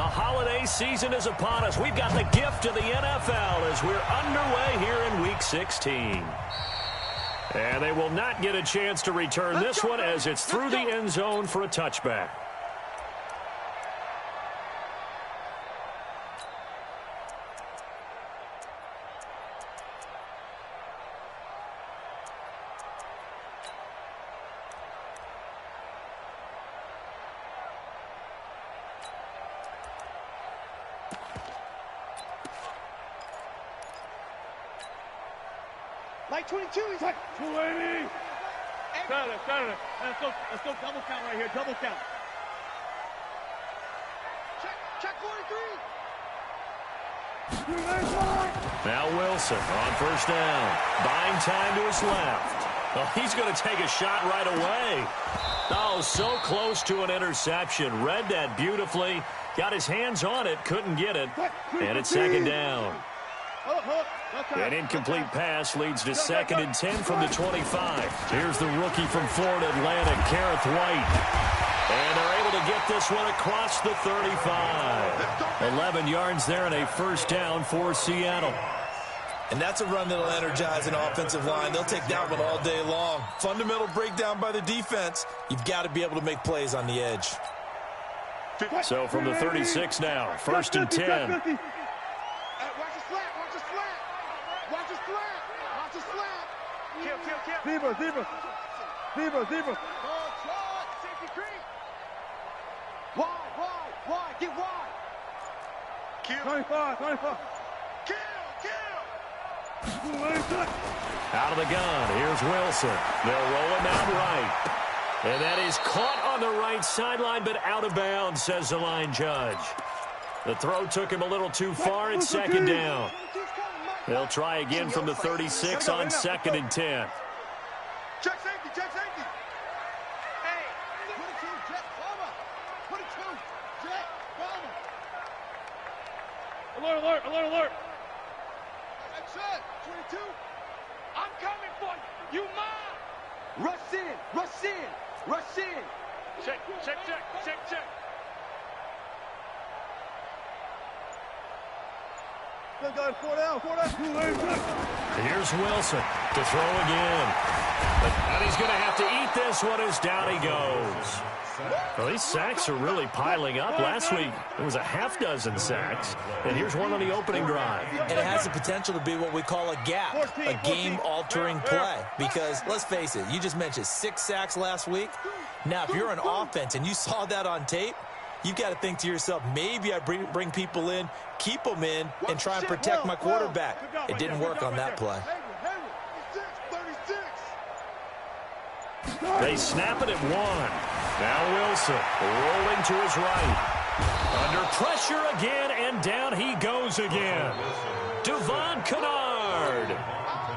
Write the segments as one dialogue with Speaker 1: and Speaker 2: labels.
Speaker 1: The holiday season is upon us. We've got the gift of the NFL as we're underway here in Week 16. And they will not get a chance to return this one as it's through the end zone for a touchback.
Speaker 2: Like 22, he's like 280. Saturday. Let's go double count right here. Double count. Check 43.
Speaker 1: Now Wilson on first down. Buying time to his left. Oh, he's going to take a shot right away. Oh, so close to an interception. Read that beautifully. Got his hands on it. Couldn't get it. And it's second down. An incomplete pass leads to 2nd and 10 from the 25. Here's the rookie from Florida Atlantic, Kareth White. And they're able to get this one across the 35. 11 yards there and a first down for Seattle.
Speaker 3: And that's a run that'll energize an offensive line. They'll take that one all day long. Fundamental breakdown by the defense. You've got to be able to make plays on the edge.
Speaker 1: So from the 36 now, 1st and 10.
Speaker 2: Zebra. Safety creep. Wide. Get wide. Kill. 25. Kill.
Speaker 1: Out of the gun. Here's Wilson. They'll roll him out right. And that is caught on the right sideline, but out of bounds, says the line judge. The throw took him a little too far. It's second down. They'll try again from the 36 on 2nd and 10.
Speaker 2: Check safety. Hey, put it to Jet Bomber. Put it to Jet Bomber. Alert. That's it. 22. I'm coming for you. You mine. Rush in. Check. Four down.
Speaker 1: Here's Wilson to throw again. And he's going to have to eat this one as down he goes. Well, these sacks are really piling up. Last week, it was a half-dozen sacks. And here's one on the opening drive.
Speaker 3: And it has the potential to be what we call a gap, a game-altering play. Because, let's face it, you just mentioned 6 sacks last week. Now, if you're an offense and you saw that on tape, you've got to think to yourself, maybe I bring people in, keep them in, and try and protect my quarterback. It didn't work on that play.
Speaker 1: They snap it at 1. Now Wilson rolling to his right. Under pressure again, and down he goes again. Devon Kennard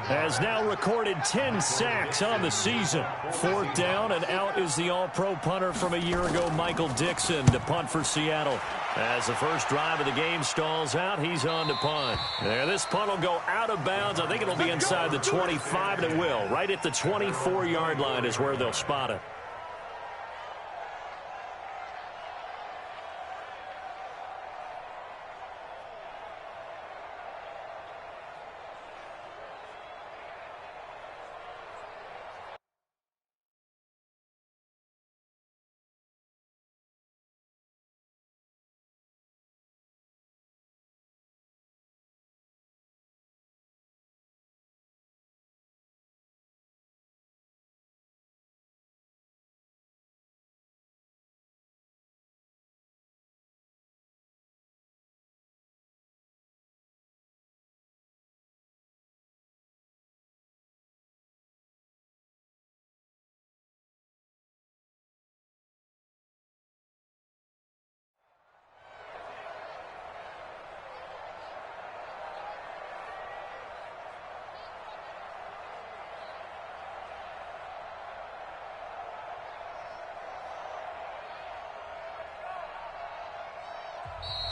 Speaker 1: has now recorded 10 sacks on the season. 4th down, and out is the all-pro punter from a year ago, Michael Dixon, to punt for Seattle. As the first drive of the game stalls out, he's on to punt. And this punt will go out of bounds. I think it'll be inside the 25, and it will. Right at the 24-yard line is where they'll spot it.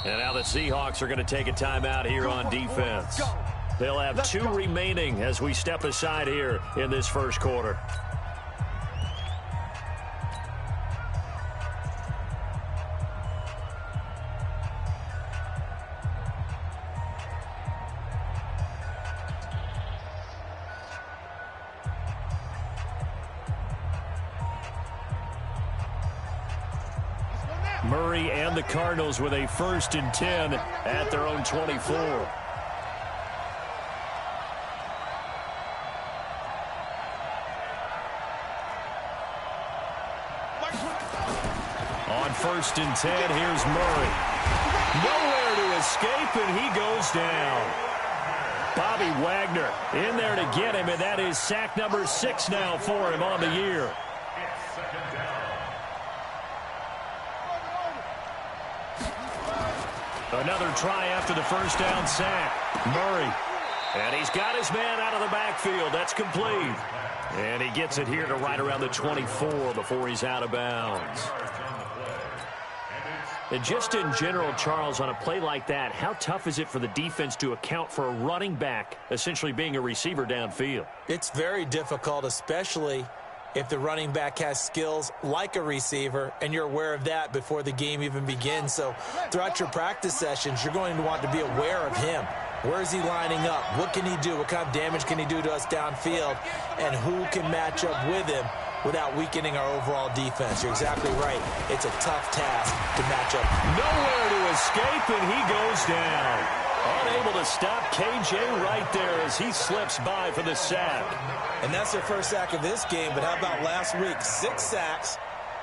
Speaker 1: And now the Seahawks are going to take a timeout here on defense. They'll have 2 remaining as we step aside here in this first quarter. Murray and the Cardinals with a 1st and 10 at their own 24. On 1st and 10, here's Murray. Nowhere to escape, and he goes down. Bobby Wagner in there to get him, and that is sack number 6 now for him on the year. Another try after the 1st down sack. Murray. And he's got his man out of the backfield. That's complete. And he gets it here to right around the 24 before he's out of bounds. And just in general, Charles, on a play like that, how tough is it for the defense to account for a running back essentially being a receiver downfield?
Speaker 3: It's very difficult, especially if the running back has skills like a receiver, and you're aware of that before the game even begins. So throughout your practice sessions, you're going to want to be aware of him. Where is he lining up? What can he do? What kind of damage can he do to us downfield? And who can match up with him without weakening our overall defense? You're exactly right. It's a tough task to match up.
Speaker 1: Nowhere to escape, and he goes down. Unable to stop KJ right there as he slips by for the sack.
Speaker 3: And that's their first sack of this game, but how about last week? 6 sacks,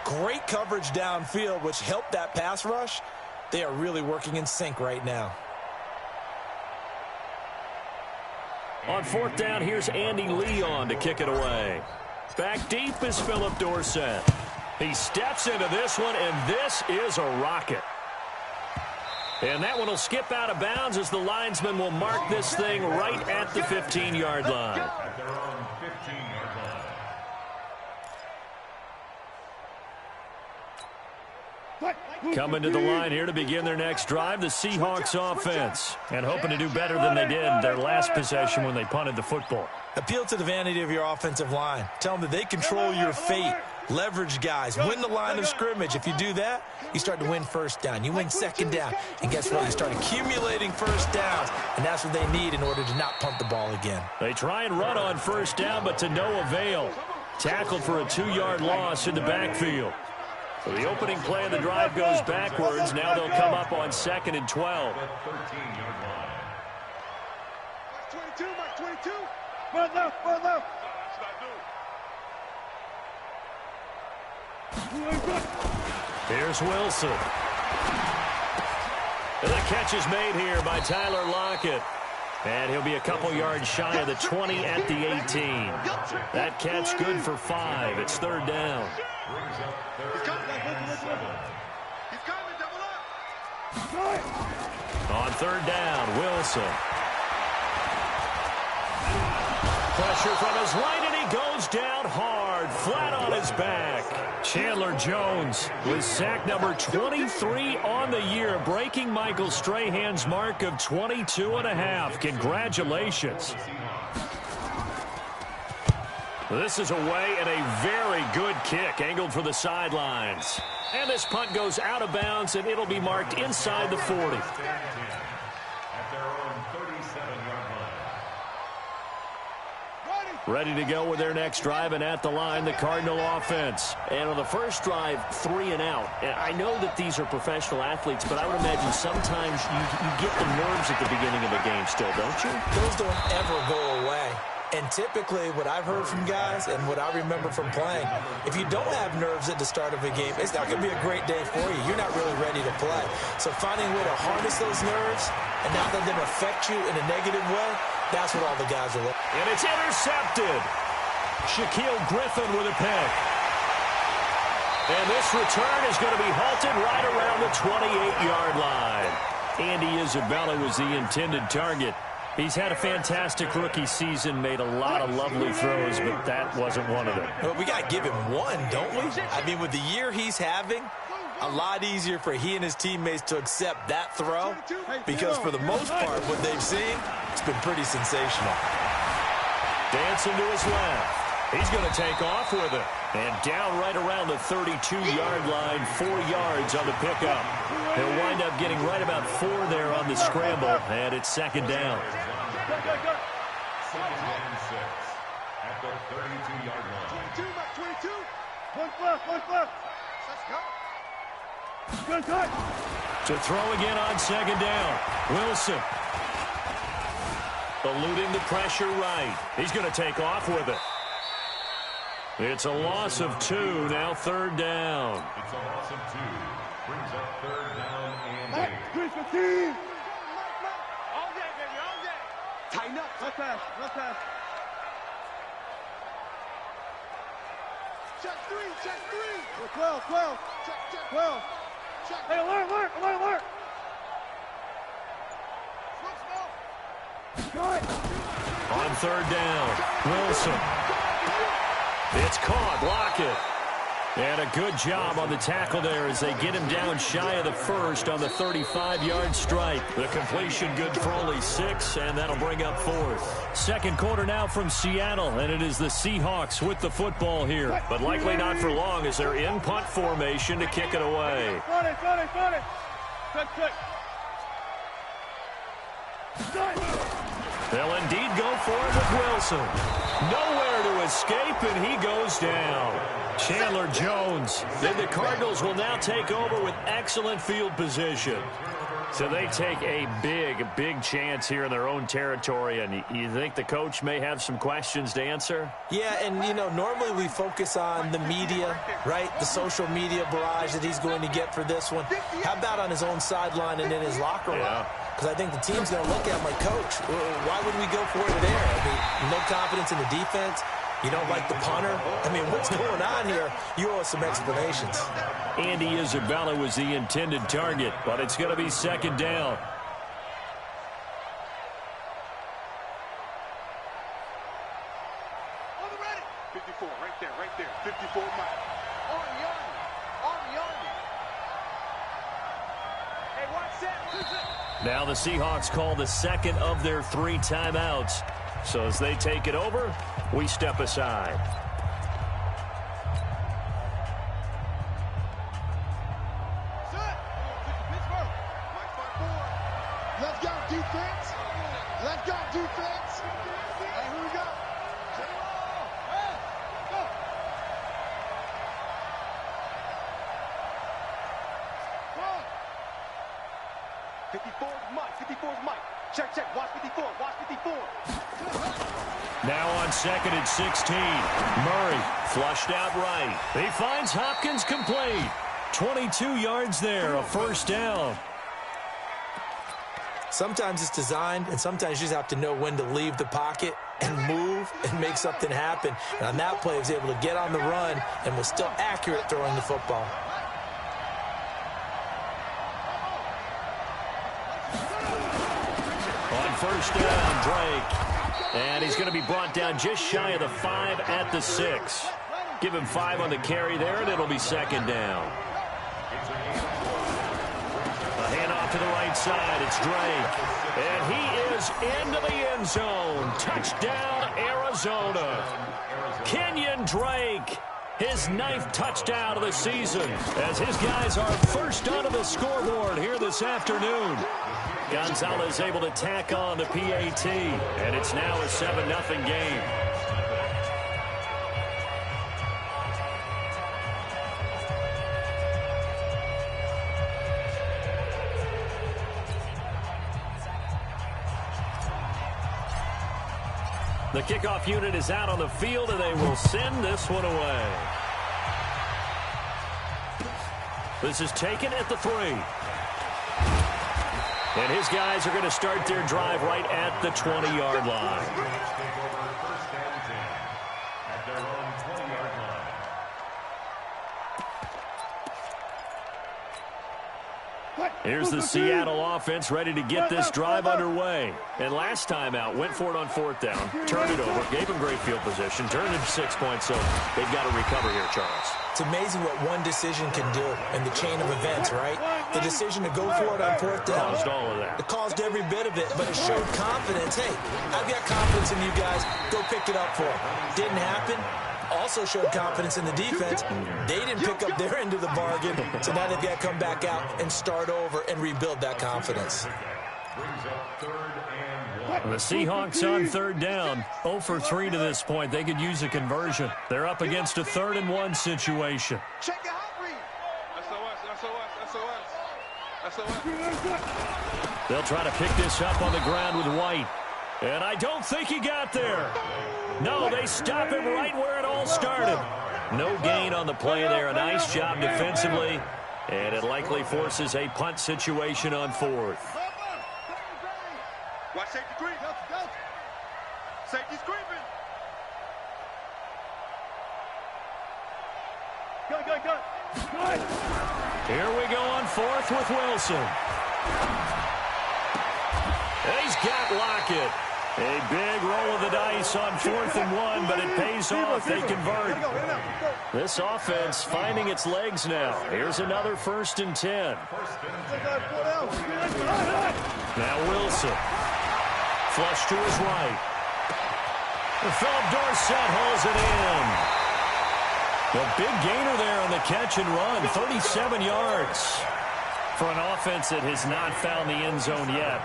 Speaker 3: great coverage downfield, which helped that pass rush. They are really working in sync right now.
Speaker 1: On 4th down, here's Andy Leon to kick it away. Back deep is Philip Dorsett. He steps into this one, and this is a rocket. And that one will skip out of bounds as the linesman will mark this thing right at the 15-yard line. Coming to the line here to begin their next drive, the Seahawks offense. And hoping to do better than they did their last possession when they punted the football.
Speaker 3: Appeal to the vanity of your offensive line. Tell them that they control your fate. Leverage guys. Win the line of scrimmage. If you do that, you start to win 1st down. You win 2nd down. And guess what? You start accumulating 1st downs. And that's what they need in order to not punt the ball again.
Speaker 1: They try and run on 1st down, but to no avail. Tackled for a 2-yard loss in the backfield. So the opening play of the drive goes backwards. Now they'll come up on 2nd and 12.
Speaker 2: Mark 22, Mark 22. Run left, run left.
Speaker 1: Here's Wilson. And the catch is made here by Tyler Lockett. And he'll be a couple yards shy of the 20 at the 18. That catch good for 5. It's 3rd down. On 3rd down, Wilson. Pressure from his right, and he goes down hard, flat on his back. Chandler Jones with sack number 23 on the year, breaking Michael Strahan's mark of 22.5. Congratulations. This is away and a very good kick, angled for the sidelines. And this punt goes out of bounds, and it'll be marked inside the 40. Ready to go with their next drive, and at the line, the Cardinal offense. And on the first drive, 3 and out. And I know that these are professional athletes, but I would imagine sometimes you get the nerves at the beginning of a game still, don't you?
Speaker 3: Those don't ever go away. And typically, what I've heard from guys and what I remember from playing, if you don't have nerves at the start of a game, it's not going to be a great day for you. You're not really ready to play. So finding a way to harness those nerves and not let them affect you in a negative way, that's what all the guys are looking.
Speaker 1: And it's intercepted. Shaquille Griffin with a pick. And this return is going to be halted right around the 28-yard line. Andy Isabella was the intended target. He's had a fantastic rookie season, made a lot of lovely throws, but that wasn't one of them.
Speaker 3: Well, we got to give him one, don't we? I mean, with the year he's having, a lot easier for he and his teammates to accept that throw, because for the most part, what they've seen, it's been pretty sensational.
Speaker 1: Dancing to his left. He's going to take off with it. And down right around the 32-yard line, 4 yards on the pickup. He'll wind up getting right about 4 there on the scramble, and it's 2nd down.
Speaker 2: 2nd and 6 at the 32-yard line. 22, Mark 22. One left, one left. Let's go. Good touch.
Speaker 1: To throw again on second down. Wilson. Eluding the pressure right. He's going to take off with it. It's a loss of 2, now third down.
Speaker 4: It's a loss of 2. Brings up third down and 8.
Speaker 2: 3-15. All day, baby, all day. Tighten up. Left pass, left pass. Check 3, check 3. 12, 12. Check 12. Check. Hey, alert.
Speaker 1: On third down, Wilson. It's caught, block it. And a good job on the tackle there as they get him down shy of the first on the 35-yard strike. The completion good for only 6, and that'll bring up fourth. Second quarter now from Seattle, and it is the Seahawks with the football here. But likely not for long as they're in punt formation to kick it away. They'll indeed go for it with Wilson. Nowhere to escape, and he goes down. Chandler Jones. Then the Cardinals will now take over with excellent field position. So they take a big chance here in their own territory, and you think the coach may have some questions to answer?
Speaker 3: Yeah, and, you know, normally we focus on the media, right? The social media barrage that he's going to get for this one. How about on his own sideline and in his locker room?
Speaker 1: Yeah.
Speaker 3: Because I think the team's going to look at him like, Coach, why would we go for it there? I mean, no confidence in the defense. You don't like the punter? I mean, what's going on here? You owe us some explanations.
Speaker 1: Andy Isabella was the intended target, but it's going to be second down.
Speaker 2: On the ready. 54, right there. 54 Mike. On the army. Hey, watch that.
Speaker 1: Now the Seahawks call the second of their 3 timeouts. So as they take it over, we step aside.
Speaker 2: Set. Pittsburgh. Let's go, defense. Let's go, defense. Hey, here we go. Hey, go. 54's Mike. Check. Watch 54.
Speaker 1: Now on second and 16. Murray flushed out right. He finds Hopkins complete. 22 yards there, a first down.
Speaker 3: Sometimes it's designed, and sometimes you just have to know when to leave the pocket and move and make something happen. And on that play, he was able to get on the run and was still accurate throwing the football.
Speaker 1: On first down, Drake. And he's going to be brought down just shy of the 5 at the 6. Give him 5 on the carry there, and it'll be second down. A handoff to the right side. It's Drake. And he is into the end zone. Touchdown, Arizona. Kenyon Drake, his 9th touchdown of the season, as his guys are first onto the scoreboard here this afternoon. Gonzalez able to tack on the PAT, and it's now a 7-0 game. The kickoff unit is out on the field, and they will send this one away. This is taken at the 3. And his guys are going to start their drive right at the 20-yard line. Here's the Seattle offense ready to get this drive underway. And last time out, went for it on 4th down, turned it over, gave them great field position, turned it 6 points, so they've got to recover here, Charles.
Speaker 3: It's amazing what one decision can do in the chain of events, right? The decision to go for it on 4th down.
Speaker 1: Caused all of that.
Speaker 3: It caused every bit of it, but it showed confidence. Hey, I've got confidence in you guys. Go pick it up for them. Didn't happen. Also showed confidence in the defense. They didn't pick up their end of the bargain, so now they've got to come back out and start over and rebuild that confidence.
Speaker 1: The Seahawks on 3rd down, 0 for 3 to this point. They could use a conversion. They're up against a 3rd and 1 situation.
Speaker 2: Check it out, Reed.
Speaker 1: They'll try to pick this up on the ground with White. And I don't think he got there. No, they stop him right where it all started. No gain on the play there. A nice job defensively. And it likely forces a punt situation on fourth.
Speaker 2: Watch safety creep. Safety's creeping. Good.
Speaker 1: Here we go on fourth with Wilson. He's got Lockett. A big roll of the dice on 4th and 1, but it pays off. They convert. This offense finding its legs now. Here's another 1st and 10. Now Wilson. Flush to his right. Philip Dorsett holds it in. A big gainer there on the catch and run. 37 yards. For an offense that has not found the end zone yet,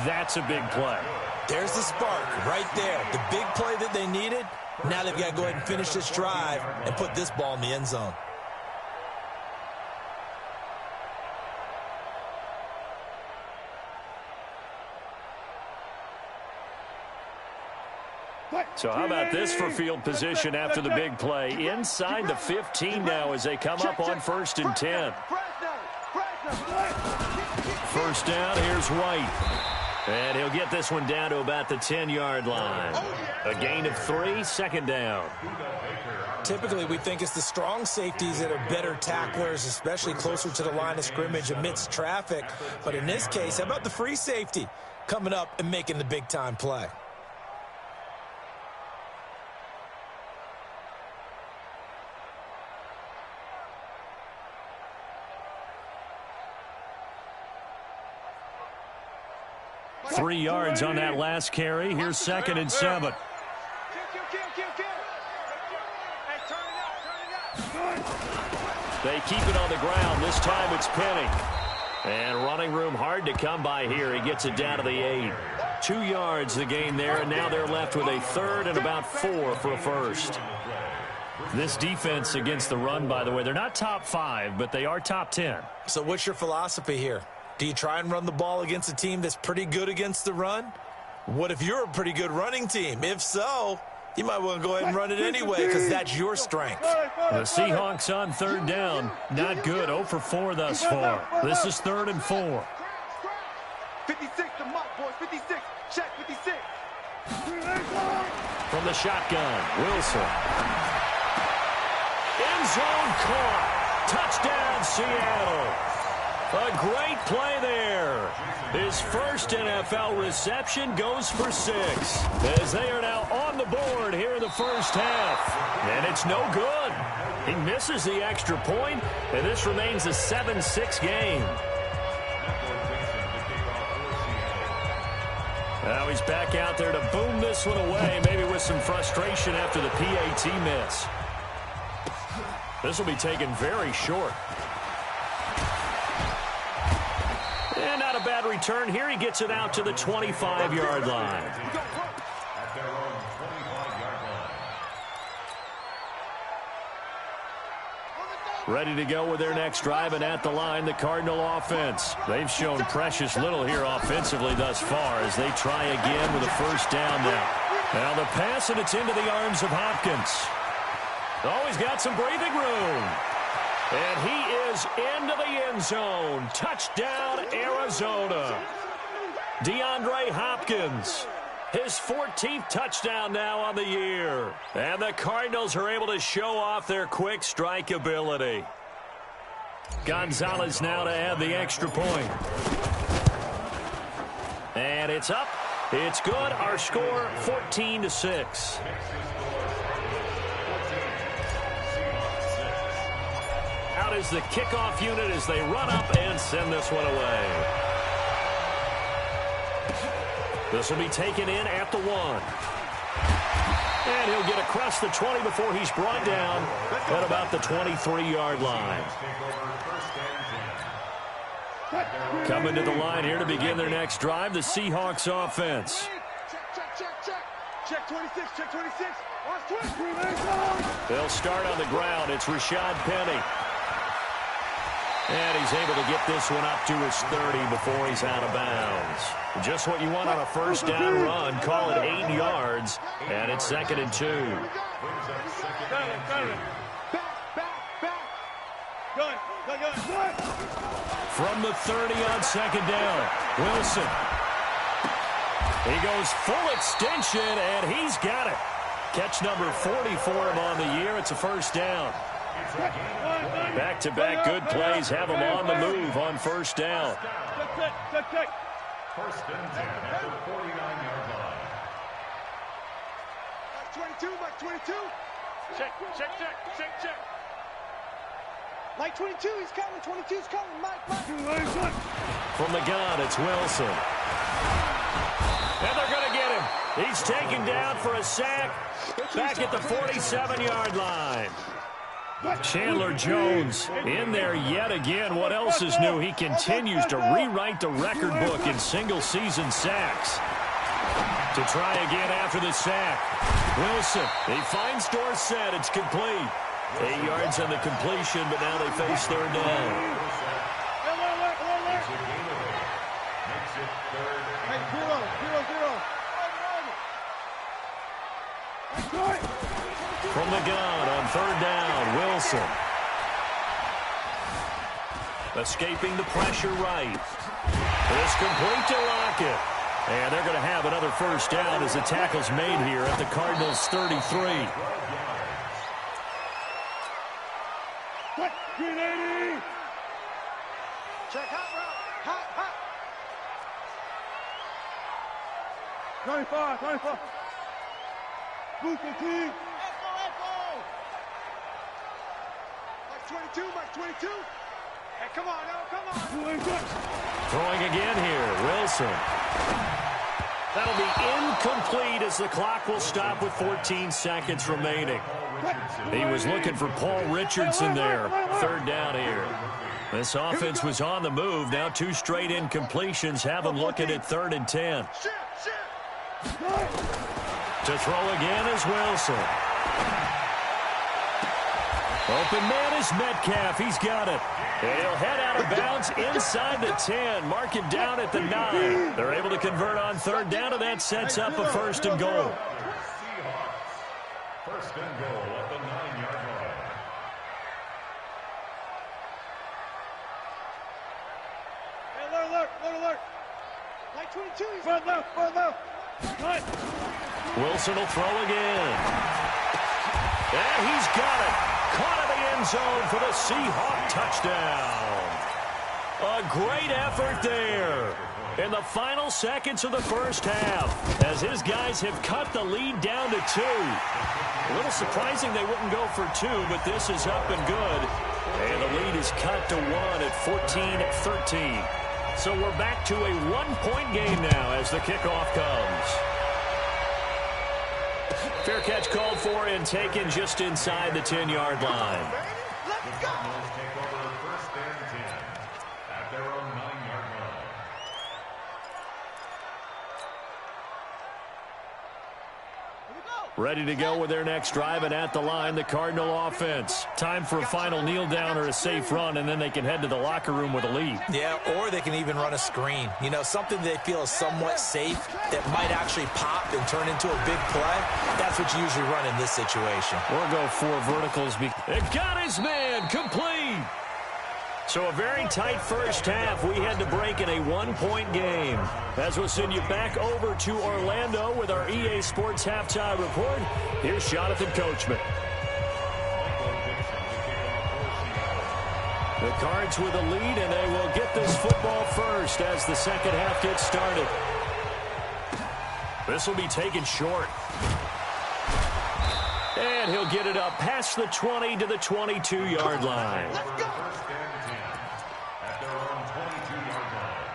Speaker 1: that's a big play.
Speaker 3: There's the spark right there. The big play that they needed. Now they've got to go ahead and finish this drive and put this ball in the end zone.
Speaker 1: So how about this for field position after the big play? Inside the 15 now as they come up on 1st and 10. First down, here's White. And he'll get this one down to about the 10-yard line. A gain of 3, 2nd down.
Speaker 3: Typically, we think it's the strong safeties that are better tacklers, especially closer to the line of scrimmage amidst traffic. But in this case, how about the free safety coming up and making the big-time play?
Speaker 1: Three yards on that last carry. Here's 2nd and 7. They keep it on the ground. This time it's Penny. And running room hard to come by here. He gets it down to the 8. 2 yards the gain there, and now they're left with a 3rd and about 4 for a first. This defense against the run, by the way, they're not top 5, but they are top 10.
Speaker 3: So what's your philosophy here? Do you try and run the ball against a team that's pretty good against the run? What if you're a pretty good running team? If so, you might want to go ahead and run it anyway because that's your strength.
Speaker 1: The Seahawks on 3rd down. Not good. 0 for 4 thus far. This is 3rd and 4.
Speaker 2: 56 to Mott, boys. 56. Check 56.
Speaker 1: From the shotgun, Wilson. End zone caught. Touchdown, Seattle. A great play there. His first NFL reception goes for 6 as they are now on the board here in the first half. And it's no good. He misses the extra point, and this remains a 7-6 game. Now he's back out there to boom this one away, maybe with some frustration after the PAT miss. This will be taken very short. And not a bad return here. He gets it out to the 25-yard line. Ready to go with their next drive, and at the line, the Cardinal offense. They've shown precious little here offensively thus far as they try again with a first down now. Now the pass, and it's into the arms of Hopkins. Oh, he's got some breathing room. And he is into the end zone. Touchdown, Arizona. DeAndre Hopkins. His 14th touchdown now on the year. And the Cardinals are able to show off their quick strike ability. Gonzalez now to add the extra point. And it's up. It's good. Our score, 14-6. Out is the kickoff unit as they run up and send this one away. This will be taken in at the 1. And he'll get across the 20 before he's brought down at about the 23-yard line. Coming to the line here to begin their next drive, the Seahawks offense.
Speaker 2: Check 26, check 26.
Speaker 1: They'll start on the ground. It's Rashad Penny. And he's able to get this one up to his 30 before he's out of bounds. Just what you want on a first down run. Call it 8 yards, and it's 2nd and 2. From the 30 on 2nd down, Wilson. He goes full extension, and he's got it. Catch number 40 for him on the year. It's a first down. Back-to-back good plays have him on the move on first down.
Speaker 4: First and 10 at the 49-yard line.
Speaker 2: Mike 22, Mike 22.
Speaker 5: Check.
Speaker 2: Mike 22, he's coming. 22's coming. Mike.
Speaker 1: From the gun, it's Wilson. And they're going to get him. He's taken down for a sack back at the 47-yard line. Chandler Jones in there yet again. What else is new? He continues to rewrite the record book in single-season sacks. To try again after the sack. Wilson, he finds Dorsett. It's complete. 8 yards on the completion, but now they face third down.
Speaker 4: Makes it 3rd
Speaker 2: Hey,
Speaker 4: and
Speaker 2: 0.
Speaker 1: From the gun on third down, Wilson. Escaping the pressure right. It's complete to Lockett. And they're going to have another first down as the tackle's made here at the Cardinals' 33.
Speaker 2: Check hot route. Hot. 25. Move the team. Mike 22, Mike 22. Hey, come on.
Speaker 1: Throwing again here, Wilson. That'll be incomplete as the clock will stop with 14 seconds remaining. He was looking for Paul Richardson there. Third down here. This offense was on the move. Now 2 straight incompletions have them looking at 3rd and 10. To throw again is Wilson. Open man is Metcalf. He's got it. And he'll head out of bounds inside the 10. Mark him down at the 9. They're able to convert on third down, and that sets up a 1st and goal.
Speaker 4: First and goal at the 9-yard line.
Speaker 2: Alert. Mike 22, he's front left.
Speaker 1: Wilson will throw again. And he's got it. Caught in the end zone for the Seahawk touchdown. A great effort there in the final seconds of the first half as his guys have cut the lead down to 2. A little surprising they wouldn't go for 2, but this is up and good. And the lead is cut to 1 at 14-13. So we're back to a 1-point game now as the kickoff comes. Fair catch called for and taken just inside the 10-yard line.
Speaker 2: Let's go.
Speaker 4: Take over 1st and 10 at their own 9-yard line.
Speaker 1: Ready to go with their next drive, and at the line, the Cardinal offense. Time for a final kneel down or a safe run, and then they can head to the locker room with a lead.
Speaker 3: Yeah, or they can even run a screen. You know, something they feel is somewhat safe that might actually pop and turn into a big play. That's what you usually run in this situation.
Speaker 1: Or go 4 verticals. It got his man complete. So a very tight first half. We had to break in a 1-point game. As we'll send you back over to Orlando with our EA Sports Halftime Report, here's Jonathan Coachman. The Cards with a lead, and they will get this football first as the second half gets started. This will be taken short. And he'll get it up past the 20 to the 22-yard line.
Speaker 2: Let's go.
Speaker 4: First and 10 at their own 22-yard line.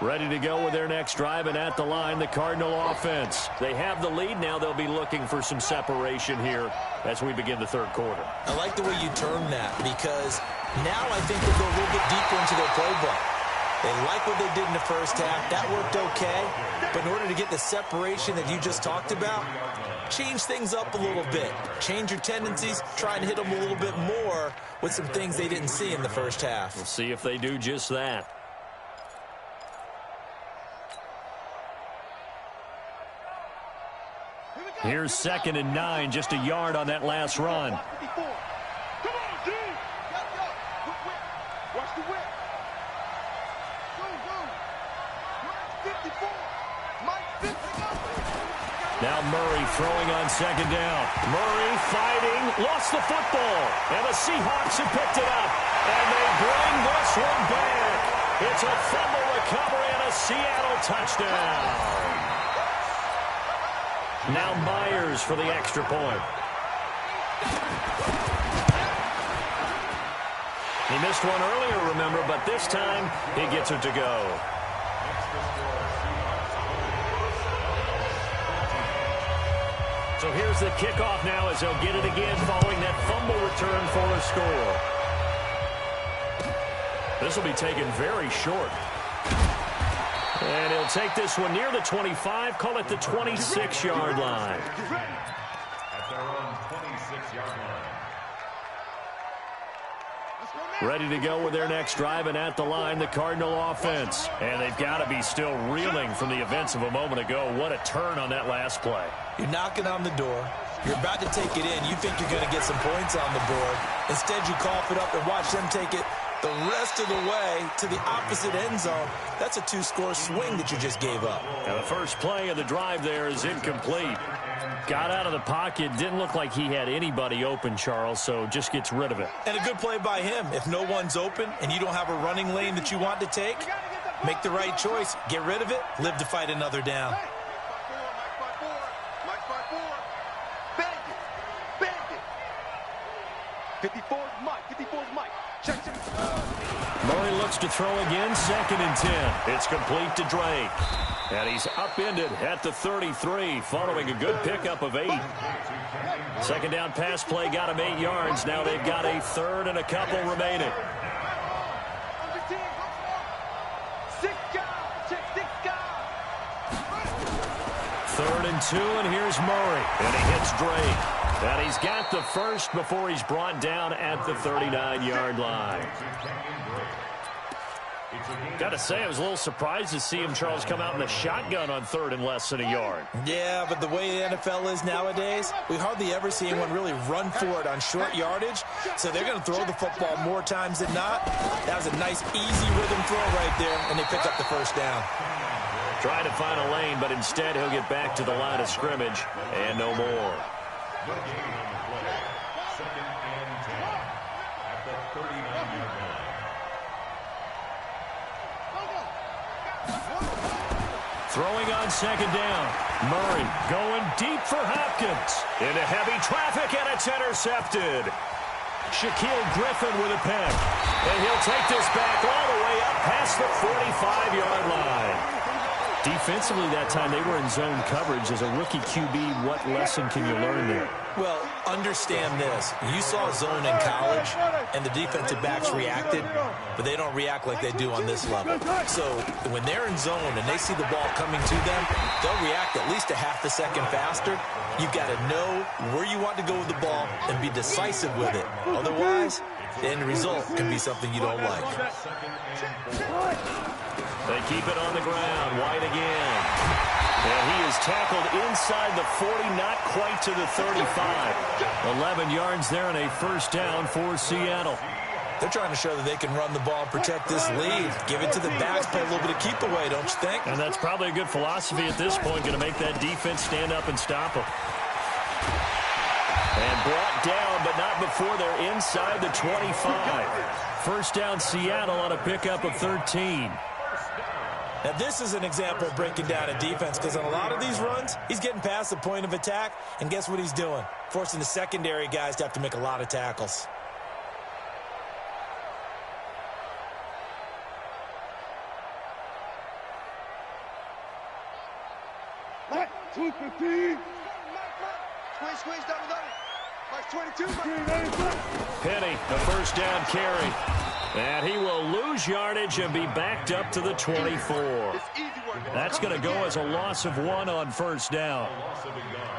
Speaker 1: Ready to go with their next drive, and at the line, the Cardinal offense. They have the lead. Now they'll be looking for some separation here as we begin the third quarter.
Speaker 3: I like the way you term that because now I think they'll go a little bit deeper into their playbook. They like what they did in the first half. That worked okay. But in order to get the separation that you just talked about, change things up a little bit. Change your tendencies. Try and hit them a little bit more with some things they didn't see in the first half.
Speaker 1: We'll see if they do just that. Here's 2nd and 9, just a yard on that last run.
Speaker 2: Come on, dude. Watch the whip. Go. 54. Mike 50.
Speaker 1: Now Murray throwing on 2nd down. Murray fighting, lost the football. And the Seahawks have picked it up. And they bring this one back. It's a fumble recovery and a Seattle touchdown. Now Myers for the extra point. He missed one earlier, remember, but this time he gets it to go. So here's the kickoff now as they'll get it again following that fumble return for a score. This will be taken very short. And he'll take this one near the 25, call it the 26-yard line.
Speaker 4: At their own 26-yard line.
Speaker 1: Ready to go with their next drive, and at the line, the Cardinal offense. And they've got to be still reeling from the events of a moment ago. What a turn on that last play.
Speaker 3: You're knocking on the door. You're about to take it in. You think you're going to get some points on the board. Instead, you cough it up and watch them take it the rest of the way to the opposite end zone. That's a 2-score swing that you just gave up.
Speaker 1: Now the first play of the drive there is incomplete. Got out of the pocket. Didn't look like he had anybody open, Charles, so just gets rid of it.
Speaker 3: And a good play by him. If no one's open and you don't have a running lane that you want to take, make the right choice. Get rid of it. Live to fight another down.
Speaker 2: Mike 5-4. Bang it. 54 is Mike. 54 is Mike. Check.
Speaker 1: Murray looks to throw again, 2nd and 10. It's complete to Drake. And he's upended at the 33, following a good pickup of 8. 2nd down pass play got him 8 yards. Now they've got a 3rd and a couple remaining. 3rd and 2, and here's Murray. And he hits Drake. And he's got the first before he's brought down at the 39-yard line. Got to say, I was a little surprised to see him, Charles, come out in the shotgun on 3rd and less than a yard.
Speaker 3: Yeah, but the way the NFL is nowadays, we hardly ever see anyone really run for it on short yardage. So they're going to throw the football more times than not. That was a nice, easy rhythm throw right there, and they pick up the first down.
Speaker 1: Trying to find a lane, but instead he'll get back to the line of scrimmage and no more.
Speaker 4: The game on the play. 2nd and 10 at the 39-yard line.
Speaker 1: Throwing on 2nd down. Murray going deep for Hopkins. Into heavy traffic, and it's intercepted. Shaquille Griffin with a pick. And he'll take this back all the way up past the 45-yard line. Defensively that time, they were in zone coverage. As a rookie QB, what lesson can you learn there?
Speaker 3: Well, understand this. You saw zone in college, and the defensive backs reacted, but they don't react like they do on this level. So when they're in zone and they see the ball coming to them, they'll react at least a half a second faster. You've got to know where you want to go with the ball and be decisive with it. Otherwise, the end result can be something you don't like.
Speaker 1: They keep it on the ground. White again. And he is tackled inside the 40, not quite to the 35. 11 yards there and a first down for Seattle.
Speaker 3: They're trying to show that they can run the ball and protect this lead. Give it to the backs, play a little bit of keep away, don't you think?
Speaker 1: And that's probably a good philosophy at this point, going to make that defense stand up and stop them. And brought down, but not before they're inside the 25. First down Seattle on a pickup of 13.
Speaker 3: Now, this is an example of breaking down a defense, because on a lot of these runs, he's getting past the point of attack, and guess what he's doing? Forcing the secondary guys to have to make a lot of tackles.
Speaker 2: Mike, 215. Squeeze, double. Mike 22.
Speaker 1: Penny, a first down carry. And he will lose yardage and be backed up to the 24. That's going to go as a loss of 1 on first down.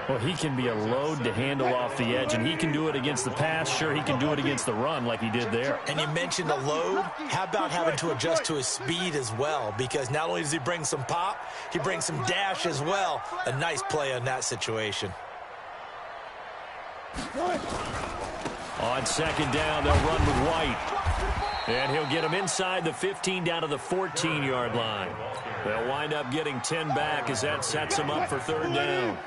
Speaker 1: Well, he can be a load to handle off the edge, and he can do it against the pass. Sure, he can do it against the run like he did there.
Speaker 3: And you mentioned a load. How about having to adjust to his speed as well? Because not only does he bring some pop, he brings some dash as well. A nice play on that situation.
Speaker 1: On second down, they'll run with White. And he'll get him inside the 15 down to the 14-yard line. They'll wind up getting 10 back as that sets him up for third down.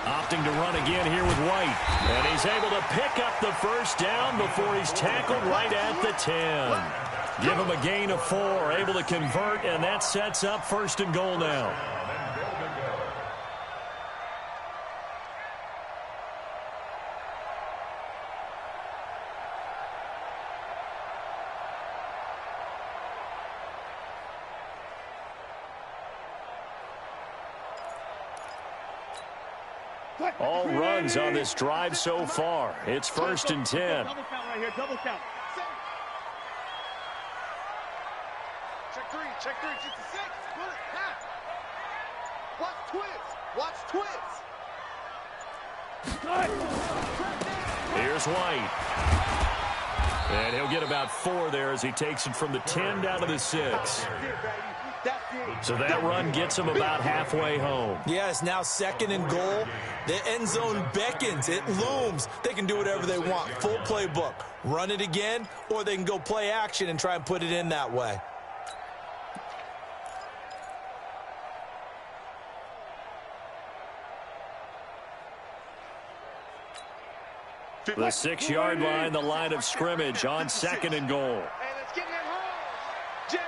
Speaker 1: Opting to run again here with White. And he's able to pick up the first down before he's tackled right at the 10. Give him a gain of 4, able to convert, and that sets up first and goal now. All runs on this drive so far. It's first and 10.
Speaker 2: Double count right here, double count. Check three, 66. Good, half. Watch twins.
Speaker 1: Here's White. And he'll get about 4 there as he takes it from the 10 down to the 6. So that run gets him about halfway home.
Speaker 3: Yeah, it's now second and goal. The end zone beckons. It looms. They can do whatever they want. Full playbook. Run it again, or they can go play action and try and put it in that way.
Speaker 1: The 6-yard line, the line of scrimmage on second and goal.
Speaker 2: Hey, let's get that home. Jim.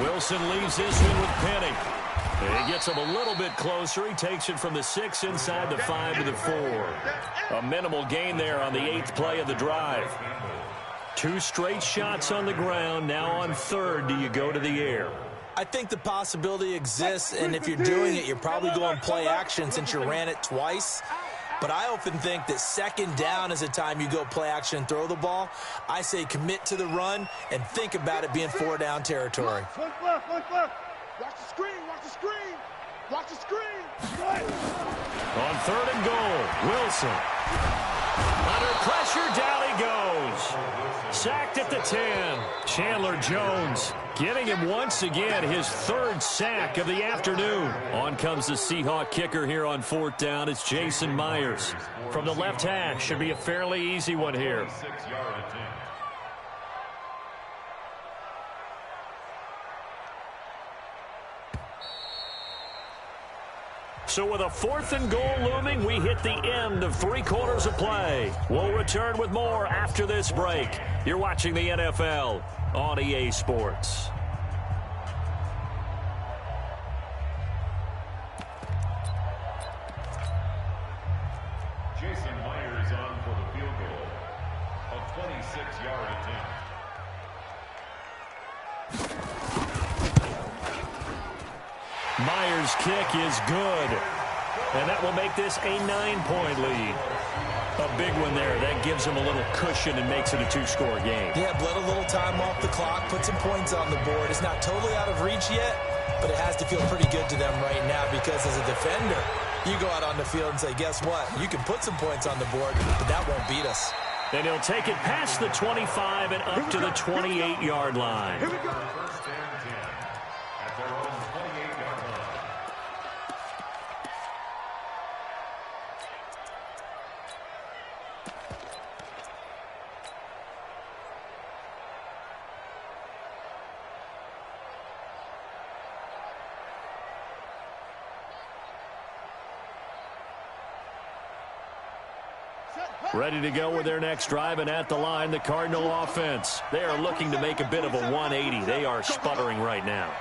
Speaker 1: Wilson leaves this one with Penny. He gets him a little bit closer. He takes it from the 6 inside the 5 to the 4. A minimal gain there on the 8th play of the drive. 2 straight shots on the ground. Now on third, do you go to the air?
Speaker 3: I think the possibility exists, and if you're doing it, you're probably going play action since you ran it twice. But I often think that second down is a time you go play action and throw the ball. I say commit to the run and think about it being 4-down territory.
Speaker 2: One left. Watch the screen.
Speaker 1: On third and goal, Wilson. Under pressure, down he goes. Sacked at the 10. Chandler Jones getting him once again his 3rd sack of the afternoon. On comes the Seahawk kicker here on 4th down. It's Jason Myers. From the left hash, should be a fairly easy one here. So with a 4th and goal looming, we hit the end of 3 quarters of play. We'll return with more after this break. You're watching the NFL on EA Sports.
Speaker 4: Jason Myers on for the field goal. A 26-yard attempt.
Speaker 1: Myers' kick is good. And that will make this a 9-point lead. A big one there. That gives him a little cushion and makes it a 2-score game.
Speaker 3: Yeah, bled a little time off the clock, put some points on the board. It's not totally out of reach yet, but it has to feel pretty good to them right now because as a defender, you go out on the field and say, guess what? You can put some points on the board, but that won't beat us.
Speaker 1: And he'll take it past the 25 and up to the 28-yard line.
Speaker 2: Here we go.
Speaker 4: First and 10 at their own 28-yard line.
Speaker 1: Ready to go with their next drive, and at the line, the Cardinal offense. They are looking to make a bit of a 180. They are sputtering right now.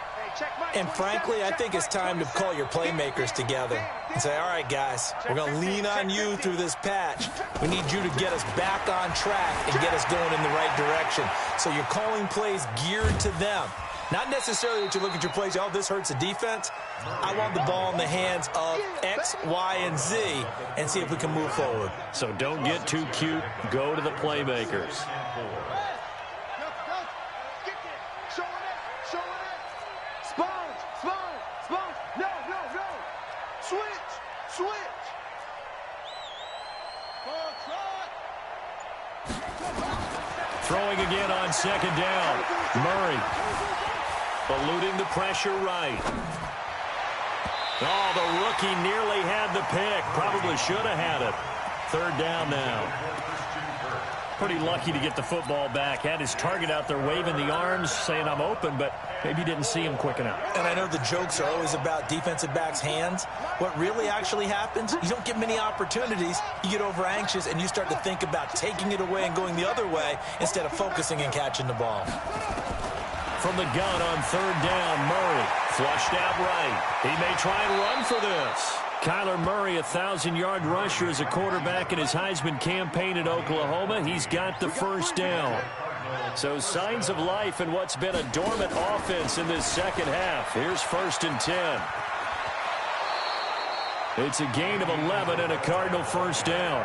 Speaker 3: And frankly, I think it's time to call your playmakers together and say, all right, guys, we're going to lean on you through this patch. We need you to get us back on track and get us going in the right direction. So you're calling plays geared to them. Not necessarily that you look at your plays, oh, this hurts the defense. I want the ball in the hands of X, Y, and Z and see if we can move forward.
Speaker 1: So don't get too cute. Go to the playmakers. Throwing again on second down. Murray eluding the pressure right. Oh, the rookie nearly had the pick. Probably should have had it. Third down now. Pretty lucky to get the football back. Had his target out there waving the arms, saying I'm open, but maybe didn't see him quick enough.
Speaker 3: And I know the jokes are always about defensive backs' hands. What really actually happens, you don't get many opportunities. You get over anxious, and you start to think about taking it away and going the other way instead of focusing and catching the ball.
Speaker 1: From the gun on third down, Murray flushed out right. He may try and run for this. Kyler Murray, 1,000-yard rusher as a quarterback in his Heisman campaign at Oklahoma. He's got the first down. So signs of life in what's been a dormant offense in this second half. Here's 1st and 10. It's a gain of 11 and a Cardinal first down.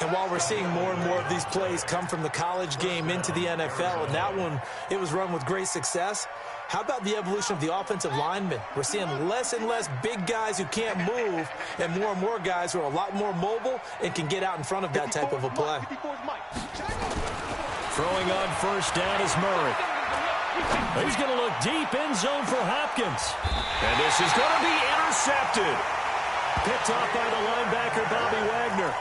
Speaker 3: And while we're seeing more and more of these plays come from the college game into the NFL, and that one, it was run with great success, how about the evolution of the offensive linemen? We're seeing less and less big guys who can't move and more guys who are a lot more mobile and can get out in front of that type of a play.
Speaker 1: Throwing on first down is Murray. He's going to look deep in zone for Hopkins. And this is going to be intercepted. Picked off by the linebacker, Bobby Wagner.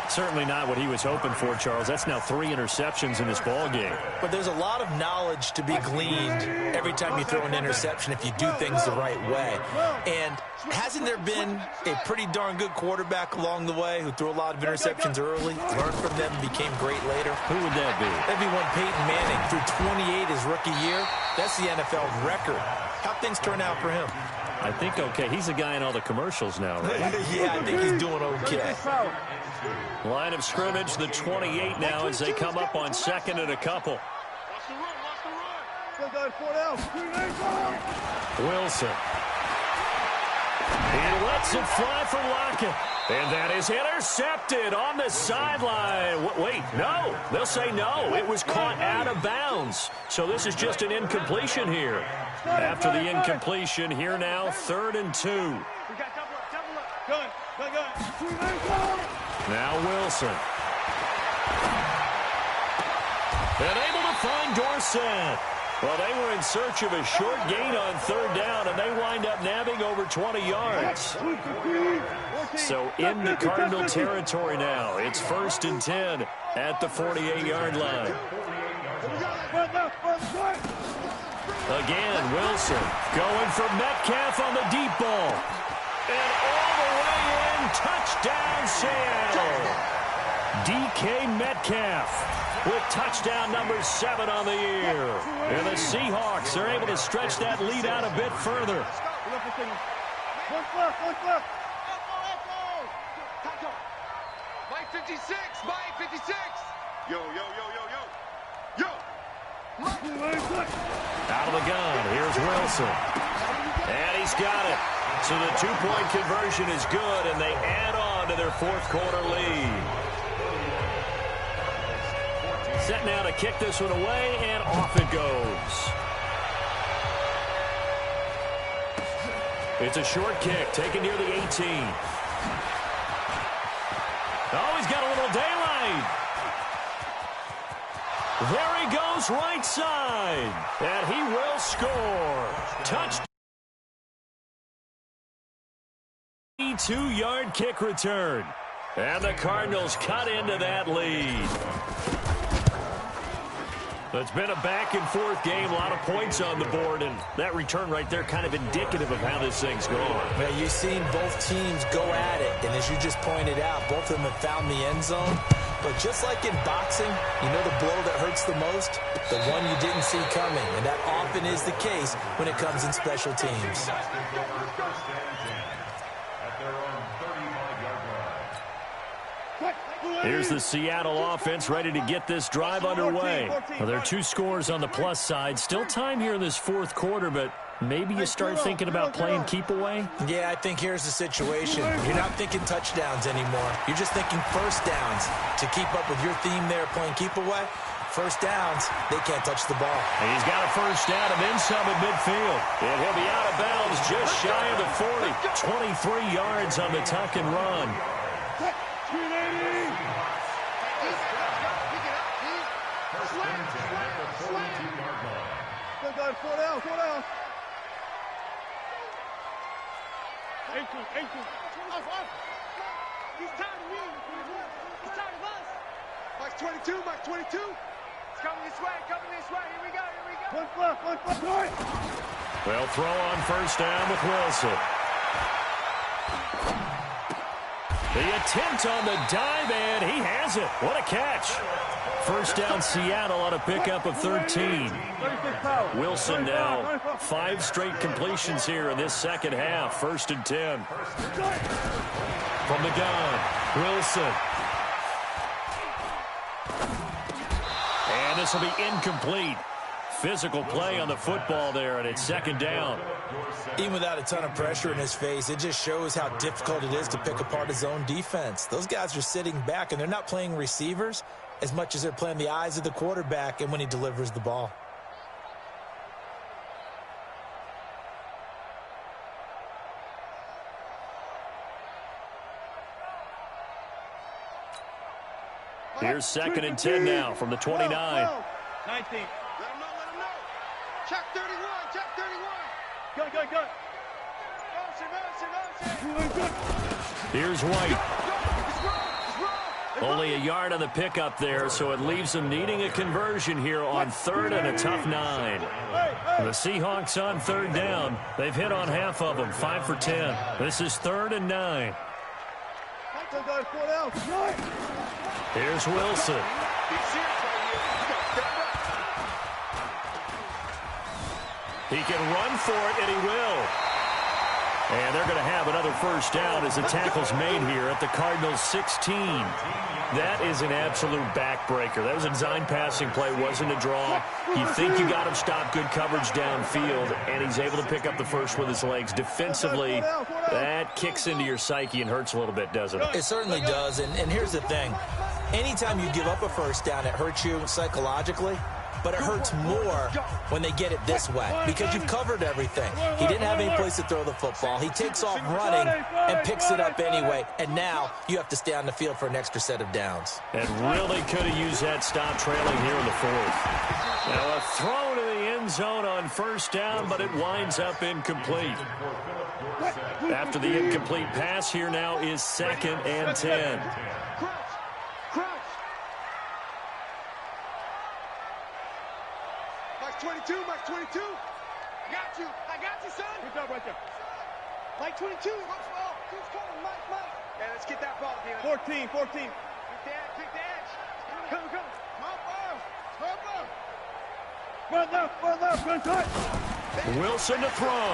Speaker 1: Certainly not what he was hoping for, Charles. That's now 3 interceptions in this ball game.
Speaker 3: But there's a lot of knowledge to be gleaned every time you throw an interception if you do things the right way. And hasn't there been a pretty darn good quarterback along the way who threw a lot of interceptions early, learned from them, and became great later?
Speaker 1: Who would that be?
Speaker 3: That'd be one Peyton Manning threw 28 his rookie year. That's the NFL record. How'd things turn out for him?
Speaker 1: I think okay. He's a guy in all the commercials now, right?
Speaker 3: Yeah, I think he's doing okay.
Speaker 1: Line of scrimmage, the 28 now as they come up on second and a couple. Wilson. He lets it fly for Lockett. And that is intercepted on the sideline. Wait, no. They'll say no. It was caught out of bounds. So this is just an incompletion here. After the incompletion, here now, 3rd and 2. Now Wilson. And able to find Dorsett. Well, they were in search of a short gain on 3rd down, and they wind up nabbing over 20 yards. So in the Cardinal territory now. It's 1st and 10 at the 48-yard line. Again, Wilson going for Metcalf on the deep ball. And all the way in, touchdown Seattle. DK Metcalf with touchdown number 7 on the year. And the Seahawks are able to stretch that lead out a bit further.
Speaker 2: Mike 56, Mike 56. Yo.
Speaker 1: Out of the gun, here's Wilson. And he's got it. So the 2-point conversion is good, and they add on to their 4th quarter lead. Set now to kick this one away, and off it goes. It's a short kick, taken near the 18. Oh, he's got a little daylight. There he goes, right side. And he will score. Touchdown. 2-yard kick return. And the Cardinals cut into that lead. It's been a back-and-forth game, a lot of points on the board, and that return right there kind of indicative of how this thing's going.
Speaker 3: Man, you've seen both teams go at it, and as you just pointed out, both of them have found the end zone. But just like in boxing, you know the blow that hurts the most? The one you didn't see coming, and that often is the case when it comes in special teams.
Speaker 4: At their own 35-yard line.
Speaker 1: Here's the Seattle offense ready to get this drive underway. Well, there are 2 scores on the plus side. Still time here in this fourth quarter, but maybe you start thinking about playing keep away?
Speaker 3: Yeah, I think here's the situation. You're not thinking touchdowns anymore. You're just thinking first downs. To keep up with your theme there, playing keep away, first downs, they can't touch the ball.
Speaker 1: And he's got a first down and then some at midfield. And he'll be out of bounds just shy of the 40. 23 yards on the tuck and run.
Speaker 2: Four down. 18. He's tired of me. He's tired of us. Mike 22. It's coming this way. Here we go. One left.
Speaker 1: They'll throw on first down with Wilson. The attempt on the dive, and he has it. What a catch. First down Seattle on a pickup of 13. Wilson now 5 straight completions here in this second half. 1st and 10. From the gun, Wilson. And this will be incomplete. Physical play on the football there, and it's 2nd down.
Speaker 3: Even without a ton of pressure in his face, it just shows how difficult it is to pick apart his own defense. Those guys are sitting back, and they're not playing receivers as much as they're playing the eyes of the quarterback and when he delivers the ball.
Speaker 1: Here's 2nd and 10 now from the 29.
Speaker 2: 19. Let him know. Check 31. Go.
Speaker 1: Here's White. Only a yard on the pickup there, so it leaves them needing a conversion here on 3rd and a tough 9. The Seahawks on 3rd down. They've hit on half of them, 5 for 10. This is 3rd and 9. Here's Wilson. He can run for it, and he will. And they're going to have another first down as the tackle's made here at the Cardinals' 16. That is an absolute backbreaker. That was a design passing play, wasn't a draw. You think you got him stopped, good coverage downfield, and he's able to pick up the first with his legs. Defensively, that kicks into your psyche and hurts a little bit, doesn't it?
Speaker 3: It certainly does, and here's the thing. Anytime you give up a first down, it hurts you psychologically. But it hurts more when they get it this way because you've covered everything. He didn't have any place to throw the football. He takes off running and picks it up anyway. And now you have to stay on the field for an extra set of downs.
Speaker 1: And really could have used that stop trailing here in the 4th. Now a throw to the end zone on first down, but it winds up incomplete. After the incomplete pass, here now is 2nd and 10.
Speaker 2: Mike 22. I got you, son. Good job right there. Mike 22. Who's coming? Mike. Yeah, let's get that ball, Dylan. 14. Quick dash. Come. Run left. Good touch.
Speaker 1: Wilson to throw.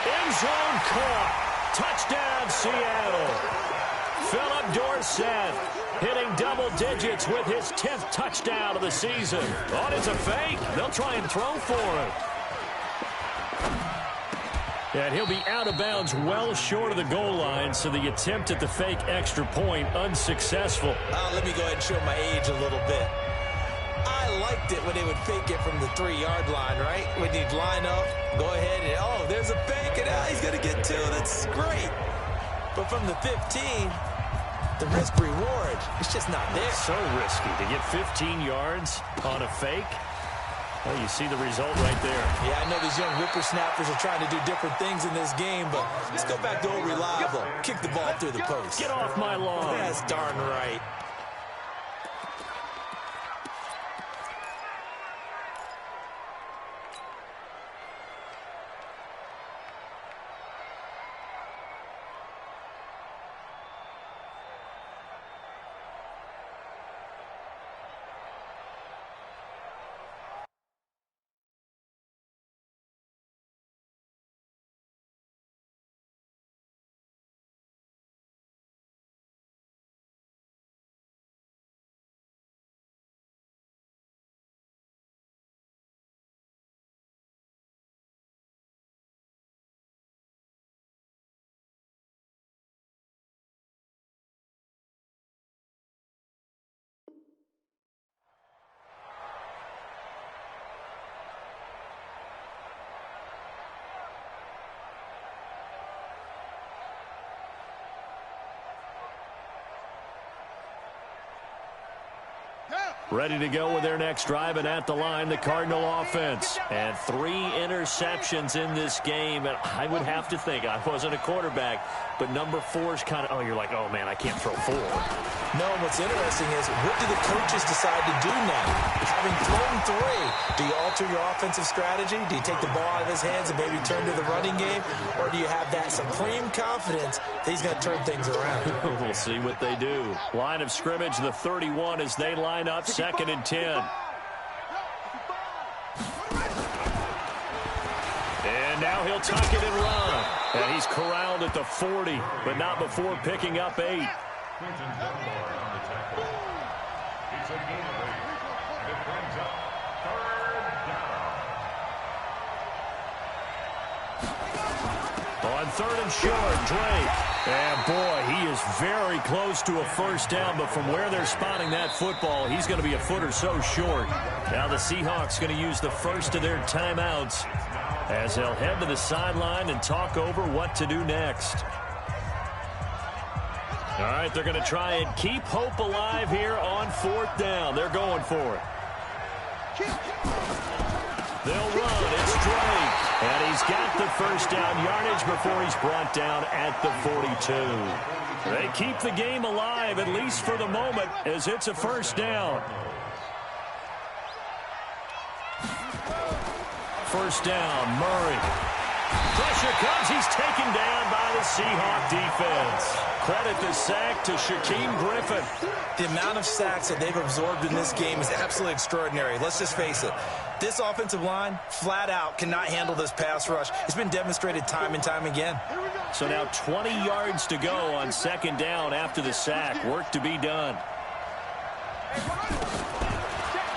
Speaker 1: End zone caught. Touchdown, Seattle. Philip Dorsett hitting double digits with his 10th touchdown of the season. Oh, it's a fake. They'll try and throw for it. And he'll be out of bounds well short of the goal line, so the attempt at the fake extra point unsuccessful.
Speaker 3: Let me go ahead and show my age a little bit. I liked it when they would fake it from the 3-yard line, right? When you'd line up, go ahead and, there's a fake, and he's going to get 2. That's great. But from the 15... the risk-reward, it's just not there.
Speaker 1: So risky to get 15 yards on a fake. Well, you see the result right there.
Speaker 3: Yeah, I know these young whippersnappers are trying to do different things in this game, but let's go back to old reliable. Kick the ball through the post.
Speaker 1: Get off my lawn.
Speaker 3: That's darn right.
Speaker 1: Ready to go with their next drive, and at the line, the Cardinal offense. And 3 interceptions in this game, and I would have to think, I wasn't a quarterback, but number 4 is kind of, oh, you're like, oh, man, I can't throw 4.
Speaker 3: No, what's interesting is, what do the coaches decide to do now? Having thrown 3, do you alter your offensive strategy? Do you take the ball out of his hands and maybe turn to the running game? Or do you have that supreme confidence that he's going to turn things around?
Speaker 1: We'll see what they do. Line of scrimmage, the 31 as they line up, 2nd and 10. And now he'll tuck it and run. And he's corralled at the 40, but not before picking up 8.
Speaker 4: Quentin Dunbar on the tackle. It's a gain of 8. And it brings up 3rd down.
Speaker 1: On 3rd and short, Drake. And, boy, he is very close to a first down, but from where they're spotting that football, he's going to be a foot or so short. Now the Seahawks going to use the first of their timeouts as they'll head to the sideline and talk over what to do next. All right, they're going to try and keep hope alive here on 4th down. They're going for it. They'll run. It's Drake. And he's got the first down yardage before he's brought down at the 42. They keep the game alive, at least for the moment, as it's a first down. First down, Murray. Pressure comes. He's taken down by the Seahawk defense. Credit the sack to Shaquem Griffin.
Speaker 3: The amount of sacks that they've absorbed in this game is absolutely extraordinary. Let's just face it. This offensive line, flat out, cannot handle this pass rush. It's been demonstrated time and time again.
Speaker 1: So now 20 yards to go on 2nd down after the sack. Work to be done.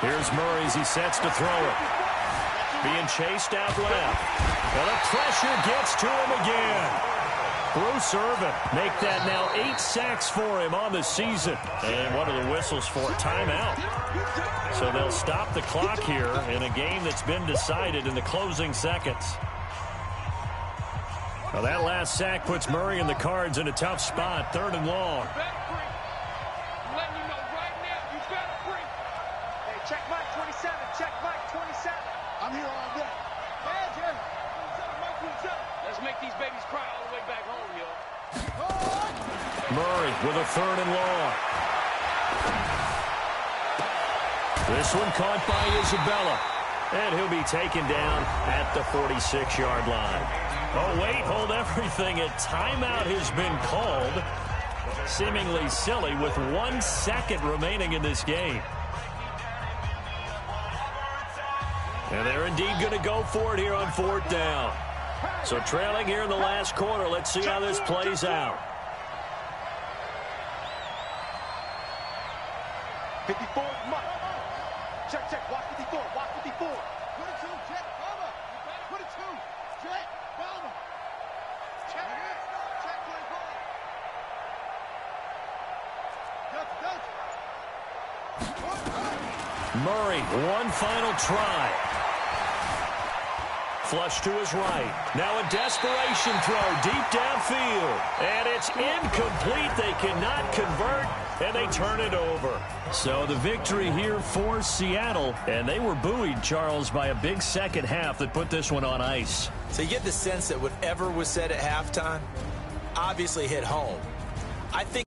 Speaker 1: Here's Murray as he sets to throw it. Being chased out left. And the pressure gets to him again. Bruce Irvin make that now 8 sacks for him on the season. And what are the whistles for? Timeout. So they'll stop the clock here in a game that's been decided in the closing seconds. Well, that last sack puts Murray and the Cards in a tough spot. 3rd and long.
Speaker 2: Hey, check Mike 27. Check Mike 27. I'm here all day. Let's make these babies cry all the way back home, yo.
Speaker 1: Murray with a 3rd and long. This one caught by Isabella. And he'll be taken down at the 46-yard line. Oh, wait, hold everything. A timeout has been called. Seemingly silly with 1 second remaining in this game. And they're indeed going to go for it here on 4th down. So trailing here in the last quarter. Let's see how this plays out.
Speaker 2: 54, Mike. Check, check. Watch 54. Watch 54. 22, check. Bomber. 22, check. Bomber. Check. Check 24.
Speaker 1: Murray, one final try. Flush to his right. Now a desperation throw deep downfield. And it's incomplete. They cannot convert, and they turn it over. So the victory here for Seattle. And they were buoyed, Charles, by a big second half that put this one on ice.
Speaker 3: So you get the sense that whatever was said at halftime obviously hit home. I think